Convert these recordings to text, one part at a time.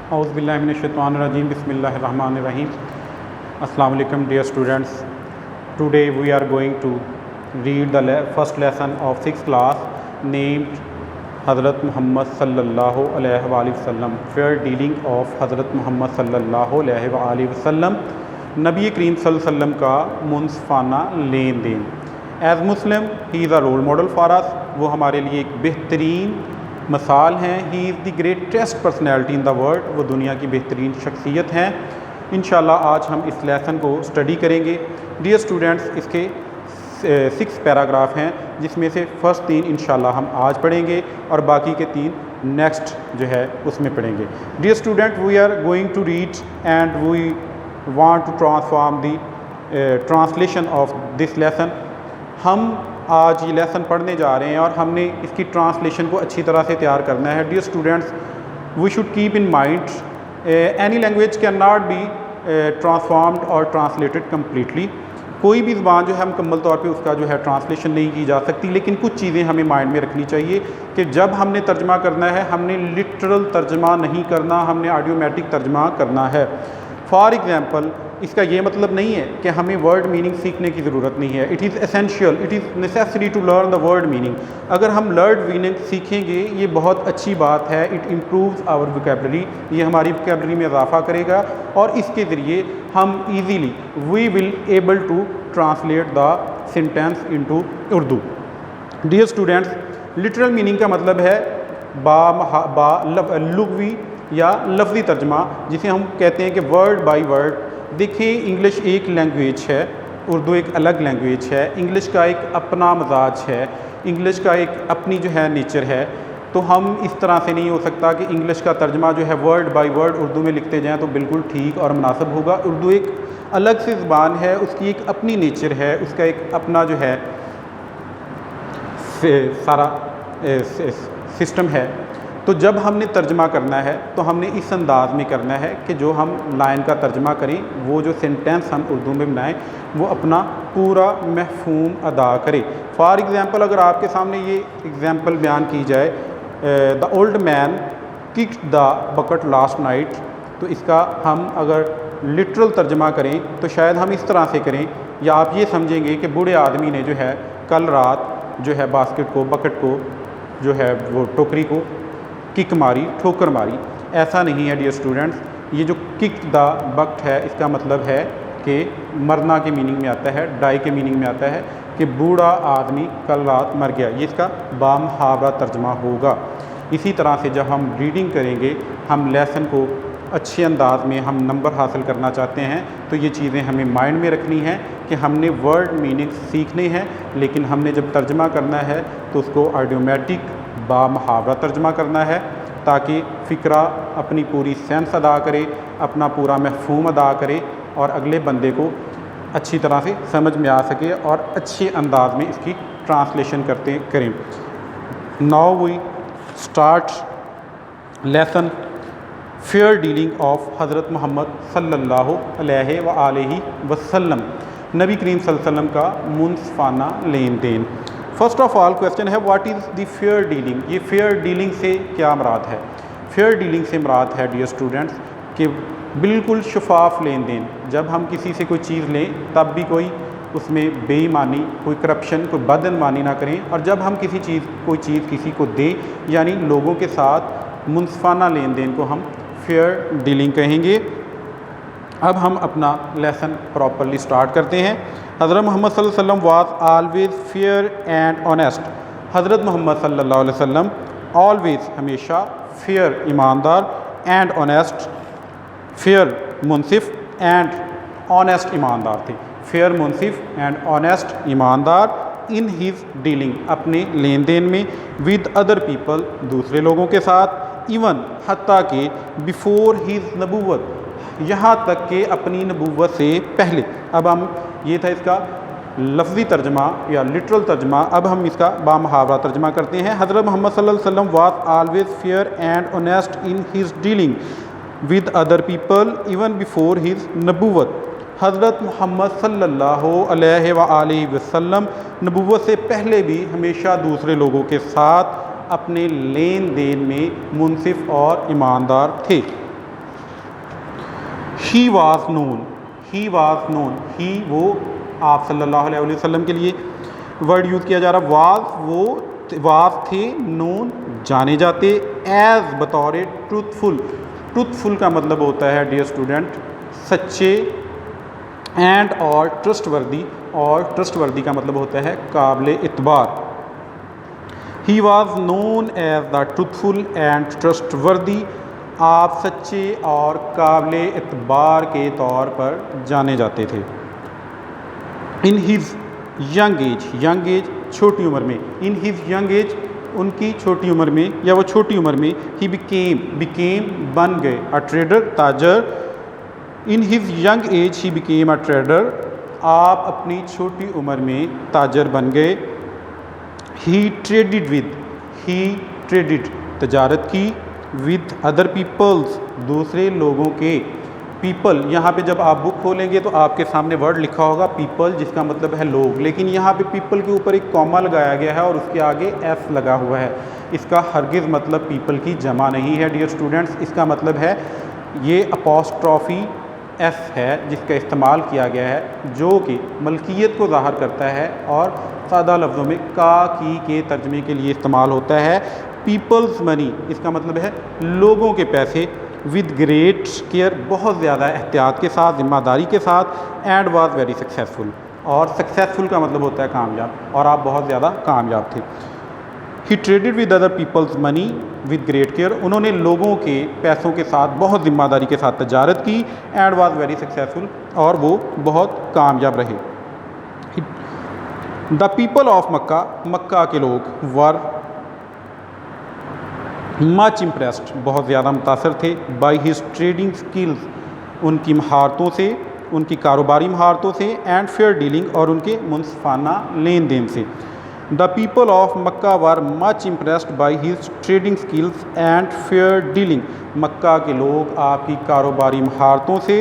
औज़ुबिल्लाहिमिनश्शैतानिर्रजीम बिस्मिल्लाहिर्रहमानिर्रहीम। अस्सलाम वालेकुम dear students, today we are going to read the first lesson of 6th class named Hazrat Muhammad सल्लल्लाहु अलैहि वसल्लम, fair dealing of Hazrat Muhammad सल्लल्लाहु अलैहि वसल्लम, नबी करीम सल्लल्लाहु अलैहि वसल्लम का मुनसफ़ाना लेन देन। As Muslim he is a role model for us, वो हमारे लिए एक बेहतरीन मिसाल हैं। He is the greatest personality in the world, वो दुनिया की बेहतरीन शख्सियत हैं। इंशाल्लाह आज हम इस लेसन को स्टडी करेंगे। डियर स्टूडेंट्स, इसके 6 पैराग्राफ हैं, जिसमें से फ़र्स्ट 3 इंशाल्लाह हम आज पढ़ेंगे और बाकी के 3 नेक्स्ट जो है उसमें पढ़ेंगे। Dear student, we are going to read and we want to transform the translation of this lesson. हम आज ये लेसन पढ़ने जा रहे हैं और हमने इसकी ट्रांसलेशन को अच्छी तरह से तैयार करना है। Dear students, we should keep in mind any language can not be transformed और ट्रांसलेटेड कम्प्लीटली। कोई भी ज़बान जो है मुकम्मल तौर पे उसका जो है ट्रांसलेशन नहीं की जा सकती, लेकिन कुछ चीज़ें हमें माइंड में रखनी चाहिए कि जब हमने तर्जमा करना है, हमने लिटरल तर्जमा नहीं करना, हमने ऑडियोमेटिक तर्जमा करना है। फॉर एग्ज़ाम्पल, इसका ये मतलब नहीं है कि हमें वर्ड मीनिंग सीखने की ज़रूरत नहीं है। It is essential, it is necessary to learn the word meaning. अगर हम वर्ड मीनिंग सीखेंगे ये बहुत अच्छी बात है। इट इम्प्रूव्स आवर वोकैबुलरी, ये हमारी वोकैबुलरी में इजाफा करेगा और इसके ज़रिए हम easily we will able to translate the sentence into Urdu. Dear students, literal meaning का मतलब है लुग़वी या लफ्ज़ी तर्जमा, जिसे हम कहते हैं कि वर्ड बाय वर्ड। देखिए, इंग्लिश एक लैंग्वेज है, उर्दू एक अलग लैंग्वेज है। इंग्लिश का एक अपना मजाज है, इंग्लिश का एक अपनी जो है नेचर है। तो हम इस तरह से नहीं हो सकता कि इंग्लिश का तर्जमा जो है वर्ड बाय वर्ड उर्दू में लिखते जाएं तो बिल्कुल ठीक और मुनासिब होगा। उर्दू एक अलग सी ज़बान है, उसकी एक अपनी नेचर है, उसका एक अपना जो है सारा सिस्टम है। तो जब हमने तर्जमा करना है तो हमने इस अंदाज़ में करना है कि जो हम लाइन का तर्जमा करें, वो जो सेंटेंस हम उर्दू में बनाएं वो अपना पूरा महफूम अदा करे। फॉर एग्ज़ाम्पल, अगर आपके सामने ये एग्ज़ाम्पल बयान की जाए, the old man kicked the bucket last night, तो इसका हम अगर लिटरल तर्जमा करें तो शायद हम इस तरह से करें, या आप ये समझेंगे कि बूढ़े आदमी ने जो है कल रात जो है बास्केट को, बकेट को जो है वो टोकरी को किक मारी, ठोकर मारी। ऐसा नहीं है डियर स्टूडेंट्स। ये जो किक द बकेट है, इसका मतलब है कि मरना के मीनिंग में आता है, डाई के मीनिंग में आता है कि बूढ़ा आदमी कल रात मर गया। ये इसका बामुहावरा तर्जमा होगा। इसी तरह से जब हम रीडिंग करेंगे, हम लेसन को अच्छे अंदाज में हम नंबर हासिल करना चाहते हैं, तो ये चीज़ें हमें माइंड में रखनी है कि हमने वर्ड मीनिंग सीखने हैं, लेकिन हमने जब तर्जमा करना है तो उसको ऑडियोमेटिक बामुहावरा तर्जमा करना है, ताकि फ़िक्रा अपनी पूरी सेंस अदा करे, अपना पूरा महफूम अदा करे और अगले बंदे को अच्छी तरह से समझ में आ सके और अच्छे अंदाज में इसकी ट्रांसलेशन करें। Now we start lesson fair dealing of Hazrat Muhammad सल्लल्लाहु अलैहि वसल्लम, नबी करीम सल्लल्लाहु अलैहि वसल्लम का मुनसफ़ाना लेन देन। फर्स्ट ऑफ ऑल क्वेश्चन है, what is the fair dealing? ये फेयर डीलिंग से क्या मुराद है? फेयर डीलिंग से मुराद है डियर स्टूडेंट्स कि बिल्कुल शफाफ लेन देन। जब हम किसी से कोई चीज़ लें तब भी कोई उसमें बेईमानी, कोई करप्शन, कोई बदअनवानी ना करें, और जब हम कोई चीज़ किसी को दें, यानी लोगों के साथ मुनसफ़ाना लेन देन को हम फेयर डीलिंग कहेंगे। अब हम अपना लेसन प्रॉपरली स्टार्ट करते हैं। हज़रत मोहम्मद सल्लल्लाहु अलैहि वसल्लम was always fair and honest. हज़रत मोहम्मद सल्लल्लाहु अलैहि वसल्लम ऑलवेज़ हमेशा फेयर ईमानदार, and honest fair Munsif and honest ईमानदार थे। फेयर मुनसिफ एंड ऑनेस्ट ईमानदार इन हिज डीलिंग, अपने लेन देन में, विद अदर पीपल, दूसरे लोगों के साथ, इवन हत्ता के बिफोर हिज नबूवत, यहाँ तक कि अपनी नबूवत से पहले। अब हम ये था इसका लफ्ज़ी तर्जमा या लिटरल तर्जमा। अब हम इसका बामुहावरा तर्जमा करते हैं। हज़रत मोहम्मद सल्लल्लाहु अलैहि वसल्लम was always fair and honest in his dealing with other people even before his नबूवत। हज़रत मोहम्मद सल्लल्लाहु अलैहि वसल्लम नबूवत से पहले भी हमेशा दूसरे लोगों के साथ अपने लेन देन में मुनसिफ और ईमानदार थे। He was known, he was known, he वो आप सल्लल्लाहु अलैहि वसल्लम के लिए वर्ड यूज़ किया जा रहा, वाज वो वाज थे, नोन जाने जाते, एज बतौर ट्रूथफुल, ट्रूथफुल का मतलब होता है डियर स्टूडेंट सच्चे, एंड और ट्रस्टवर्दी, और ट्रस्टवर्दी का मतलब होता है काबिल इतबार। He was known as the truthful and trustworthy, आप सच्चे और काबिल इतबार के तौर पर जाने जाते थे। इन his young as, young age छोटी उम्र में, इन हिज यंग एज उनकी छोटी उम्र में या वो छोटी उम्र में, ही बिकेम बन गए, अ ट्रेडर ताजर, in his young age he became a trader, आप अपनी छोटी उम्र में ताजर बन गए। ही ट्रेडिड विद, ही ट्रेडिड तजारत की, विद अदर पीपल्स दूसरे लोगों के, पीपल यहाँ पे जब आप बुक खोलेंगे तो आपके सामने वर्ड लिखा होगा पीपल, जिसका मतलब है लोग, लेकिन यहाँ पे पीपल के ऊपर एक कॉमा लगाया गया है और उसके आगे एस लगा हुआ है। इसका हरगिज़ मतलब पीपल की जमा नहीं है डियर स्टूडेंट्स, इसका मतलब है ये अपॉस्ट्रॉफी एस है जिसका इस्तेमाल किया गया है, जो कि मलकियत को ज़ाहिर करता है और सादा लफ्ज़ों में का की के तर्जमे के लिए इस्तेमाल होता है। पीपल्स मनी इसका मतलब है लोगों के पैसे, विद ग्रेट केयर बहुत ज़्यादा एहतियात के साथ, ज़िम्मेदारी के साथ, एंड वाज वेरी सक्सेसफुल, और सक्सेसफुल का मतलब होता है कामयाब, और आप बहुत ज़्यादा कामयाब थे। He traded with other people's money with great care, उन्होंने लोगों के पैसों के साथ बहुत ज़िम्मेदारी के साथ तजारत की, एंड वाज वेरी सक्सेसफुल, और वो बहुत कामयाब रहे। द पीपल ऑफ मक्का, मक्का के लोग, वर मच इम्प्रेस्ड बहुत ज़्यादा मुतासर थे, बाई हिज ट्रेडिंग स्किल्स उनकी महारतों से, उनकी कारोबारी महारतों से, एंड फेयर डीलिंग और उनके मुनसफाना लेन देन से। The people of Mecca were much impressed by his trading skills and fair dealing, Mecca के लोग आपकी कारोबारी महारतों से,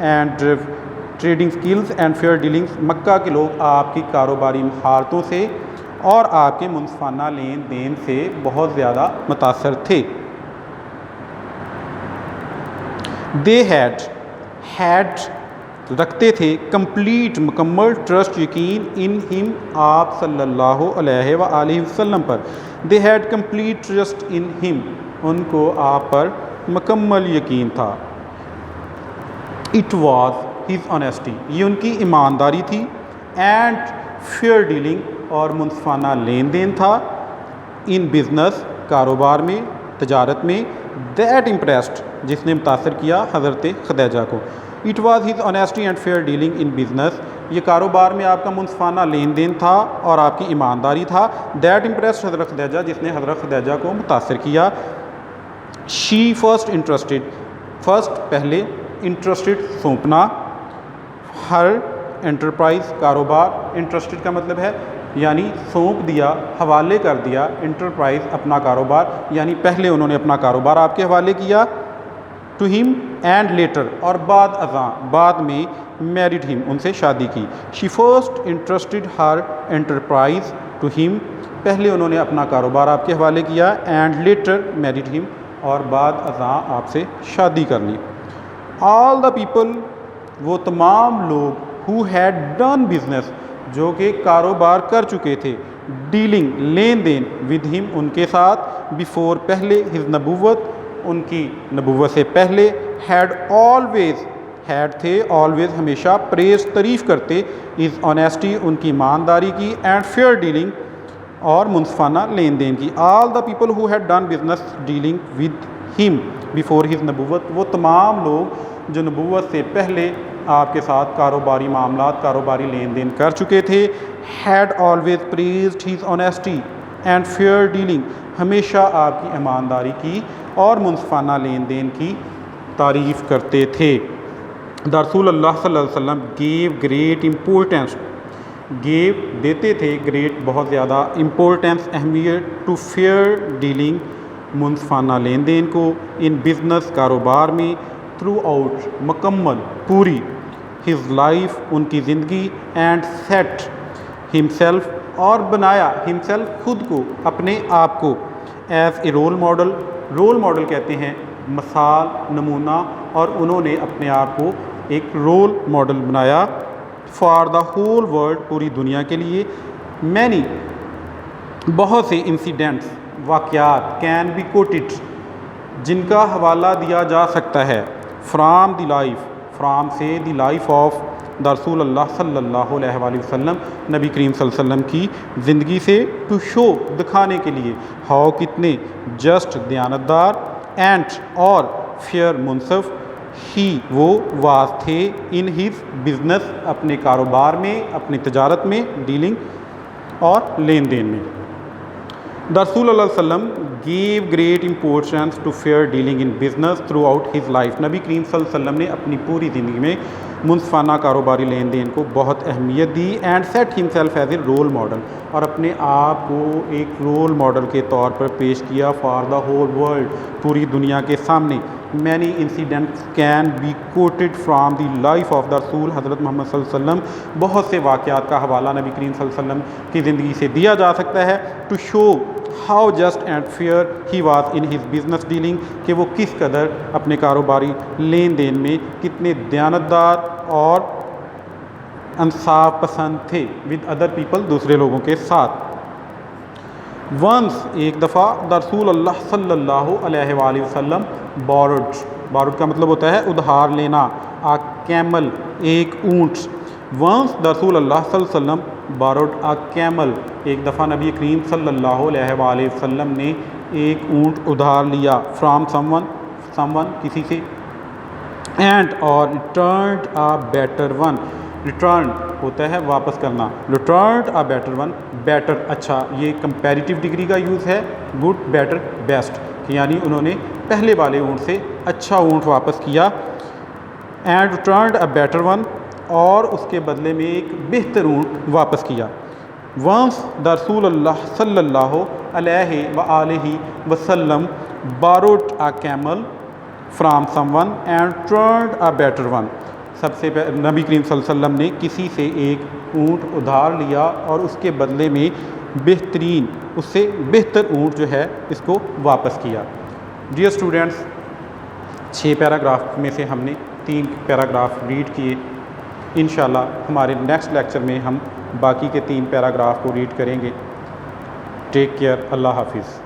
and trading skills and fair dealings, Mecca के लोग आपकी कारोबारी महारतों से और आपके मुनसफाना लेन देन से बहुत ज़्यादा मुतासर थे। दे हैड रखते थे, कंप्लीट मुकम्मल ट्रस्ट यकीन, इन हिम आप सल्लल्लाहु अलैहि वसल्लम पर। They had complete trust in him, उनको आप पर मुकम्मल यकीन था। इट वॉज हिज ऑनेस्टी, ये उनकी ईमानदारी थी, एंड फेयर डीलिंग और मुनसफाना लेन देन था, इन बिज़नेस कारोबार में, तजारत में, दैट इम्प्रेस्ड जिसने मुतासर किया हज़रत खदीजा को। It was his honesty and fair dealing in business, ये कारोबार में आपका मुनसफाना लेन देन था और आपकी ईमानदारी था, दैट इम्प्रेस्ड हज़रत खदीजा जिसने हज़रत खदीजा को मुतासर किया। शी फर्स्ट इंटरेस्टेड, फर्स्ट पहले, इंटरेस्टेड सौंपना, हर एंटरप्राइज कारोबार, इंटरेस्टेड का मतलब है यानी सौंप दिया, हवाले कर दिया, इंटरप्राइज अपना कारोबार, यानी पहले उन्होंने अपना कारोबार आपके हवाले किया, टू हिम, एंड लेटर और बाद अज़ां, बाद में, मैरिड हिम उनसे शादी की। She first interested her enterprise to him, पहले उन्होंने अपना कारोबार आपके हवाले किया, एंड लेटर मैरिड हिम और बाद अज़ां आपसे शादी कर ली। ऑल द पीपल, वो तमाम लोग, हु हैड डन बिजनेस, जो कि कारोबार कर चुके थे, डीलिंग लेन देन, विद हिम उनके साथ, बिफोर पहले, हिज नबूवत उनकी नबूवत से पहले, हैड ऑलवेज, हैड थे ऑलवेज हमेशा, प्रेज तारीफ़ करते, इज़ ऑनेस्टी उनकी ईमानदारी की, एंड फेयर डीलिंग और मुनसफाना लेन देन की। All the people who had done business dealing with him before his नबूवत, वो तमाम लोग जो नबूवत से पहले आपके साथ कारोबारी मामलात, कारोबारी लेन देन कर चुके थे, had always praised his honesty and fair dealing, हमेशा आपकी ईमानदारी की और मुनसफाना लेन देन की तारीफ़ करते थे। द रसूल अल्लाह सल्लल्लाहु अलैहि वसल्लम गेव ग्रेट इम्पोर्टेंस, गेव देते थे, ग्रेट बहुत ज़्यादा, इम्पोर्टेंस अहमियत, टू फेयर डीलिंग मुनसफाना लेन देन को, इन बिज़नेस कारोबार में, थ्रू आउट मुकम्मल पूरी, हिज लाइफ उनकी ज़िंदगी, एंड सेट हिमसेल्फ और बनाया, हिमसेल्फ खुद को, अपने आप को, as a role model, role model कहते हैं मिसाल, नमूना, और उन्होंने अपने आप को एक रोल मॉडल बनाया फॉर द होल वर्ल्ड, पूरी दुनिया के लिए। मैनी, बहुत से इंसिडेंट्स, वाक़यात, कैन बी कोटेड, जिनका हवाला दिया जा सकता है, फ्राम द लाइफ, फ्राम से द लाइफ ऑफ द रसूल अल्लाह सल्लल्लाहु अलैहि वसल्लम, नबी करीम सल्लल्लाहु अलैहि वसल्लम की ज़िंदगी से, टू शो, दिखाने के लिए, हाउ, कितने, जस्ट, दयानतदार, एंड, और, फेयर, मुनसफ, ही, वो, वाज, थे, इन हिज बिजनेस, अपने कारोबार में, अपनी तजारत में, डीलिंग और लेन देन में। द रसूल सल्लल्लाहु अलैहि वसल्लम gave great importance to fair dealing in business throughout his life, नबी करीम सल्लल्लाहु अलैहि वसल्लम ने अपनी पूरी ज़िंदगी में मुनसफाना कारोबारी लेन देन को बहुत अहमियत दी। And set himself as a role model, और अपने आप को एक रोल मॉडल के तौर पर पेश किया फॉर द होल वर्ल्ड, पूरी दुनिया के सामने। Many incidents can be coated from the life of the रसूल हज़रत मोहम्मद सल्लल्लाहु अलैहि वसल्लम, बहुत से वाक़यात का हवाला नबी करीम सल्लल्लाहु अलैहि वसल्लम की ज़िंदगी से दिया जा सकता है। To show how just and fair he was in his business dealing, कि वो किस कदर अपने कारोबारी लेन देन में कितने दयानतदार और इंसाफ पसंद थे विद अदर पीपल, दूसरे लोगों के साथ। वंस, एक दफ़ा, द रसूल अल्लाह सल्लल्लाहु अलैहि वसल्लम बोरोड, बोरोड का मतलब होता है उधार लेना, आ कैमल, एक ऊँट। वंस द रसूल अल्लाह सल्लल्लाहु अलैहि वसल्लम बोरोड आ कैमल, एक दफ़ा नबी करीम सल्लल्लाहु अलैहि वसल्लम ने एक ऊँट उधार लिया, फ्राम समवन, किसी से, एंड, और, return a better one, return होता है वापस करना, return a better one, better, अच्छा, ये कंपैरेटिव डिग्री का यूज़ है, गुड, बेटर, बेस्ट, यानी उन्होंने पहले वाले ऊँट से अच्छा ऊँट वापस किया। And return a better one, और उसके बदले में एक बेहतर ऊँट वापस किया। वंस द रसूल अल्लाह सल्लल्लाहु अलैहि वसल्लम borrowed a camel from someone and turned a better one, सबसे नबी करीम सल्लल्लाहु अलैहि वसल्लम ने किसी से एक ऊँट उधार लिया और उसके बदले में बेहतरीन, उससे बेहतर ऊँट जो है इसको वापस किया। डियर स्टूडेंट्स, 6 पैराग्राफ में से हमने 3 पैराग्राफ रीड किए। इंशाल्लाह हमारे नेक्स्ट लेक्चर में हम बाकी के 3 पैराग्राफ को रीड करेंगे। टेक केयर, अल्लाह हाफिज़।